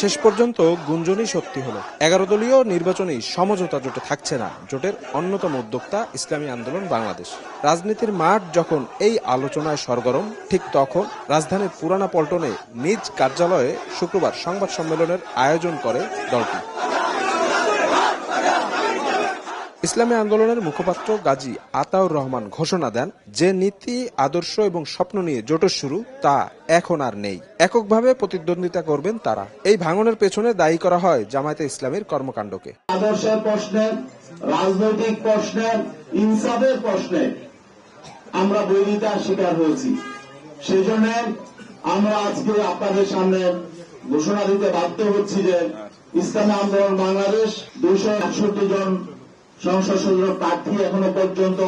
শেষ পর্যন্ত গুঞ্জনই সত্যি হলো। 11 দলীয় নির্বাচনী সমঝোতা জোটে থাকছে না জোটের অন্যতম উদ্যোক্তা ইসলামী আন্দোলন বাংলাদেশ। রাজনীতির মাঠ যখন এই আলোচনায় সরগরম, ঠিক তখন রাজধানীর পুরানা পল্টনে নিজ কার্যালয়ে শুক্রবার সংবাদ সম্মেলনের আয়োজন করে দলটি। ইসলামী আন্দোলনের মুখপাত্র গাজী আতাউর রহমান ঘোষণা দেন, যে নীতি, আদর্শ এবং স্বপ্ন নিয়ে জোটের শুরু, তা এখন আর নেই। এককভাবে প্রতিদ্বন্দ্বিতা করবেন তারা। এই ভাঙনের পেছনে দায়ী করা হয় জামায়াতে ইসলামীর কর্মকাণ্ডকে। আদর্শের প্রশ্নে, রাজনৈতিক প্রশ্নে, ইনসাফের প্রশ্নে আমরা বৈরিতার শিকার হয়েছি। সেজন্য আমরা আজকে আপনাদের সামনে ঘোষণা দিতে বাধ্য হচ্ছি যে ইসলামী আন্দোলন বাংলাদেশ 268 জন সংসদ সদস্য প্রার্থী এখনো পর্যন্ত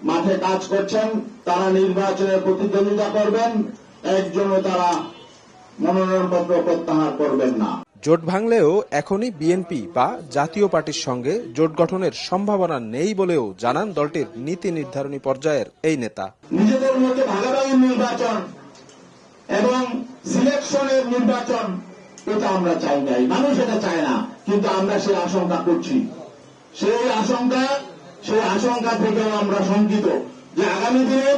মাঠে কাজ করছেন। তারা নির্বাচনে প্রতিদ্বন্দ্বিতা করবেন, একজনও তারা মনোনয়নপত্র প্রত্যাহার করবেন না। জোট ভাঙলেও এখনই বিএনপি বা জাতীয় পার্টির সঙ্গে জোট গঠনের সম্ভাবনা নেই বলেও জানান দলটির নীতি নির্ধারণী পর্যায়ের এই নেতা। নিজেদের মধ্যে ভাগাভাগির নির্বাচন এবং সিলেকশনের নির্বাচন, এটা আমরা চাই নাই, মানুষ এটা চায় না, কিন্তু আমরা সেই আশঙ্কা করছি। সেই আশঙ্কা থেকেও আমরা শঙ্কিত যে আগামী দিনে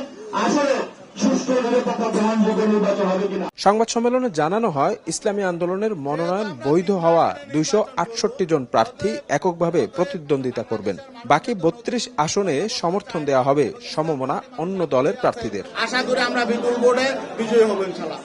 আসলে সুষ্ঠু, নিরপেক্ষ, গ্রহণযোগ্য নির্বাচন হবে কিনা। সংবাদ সম্মেলনে জানানো হয়, ইসলামী আন্দোলনের মনোনয়ন বৈধ হওয়া 268 জন প্রার্থী এককভাবে প্রতিদ্বন্দ্বিতা করবেন। বাকি 32 আসনে সমর্থন দেওয়া হবে সমমনা অন্য দলের প্রার্থীদের। আশা করি আমরা বিপুল ভোটে বিজয়ী হব ইনশাআল্লাহ।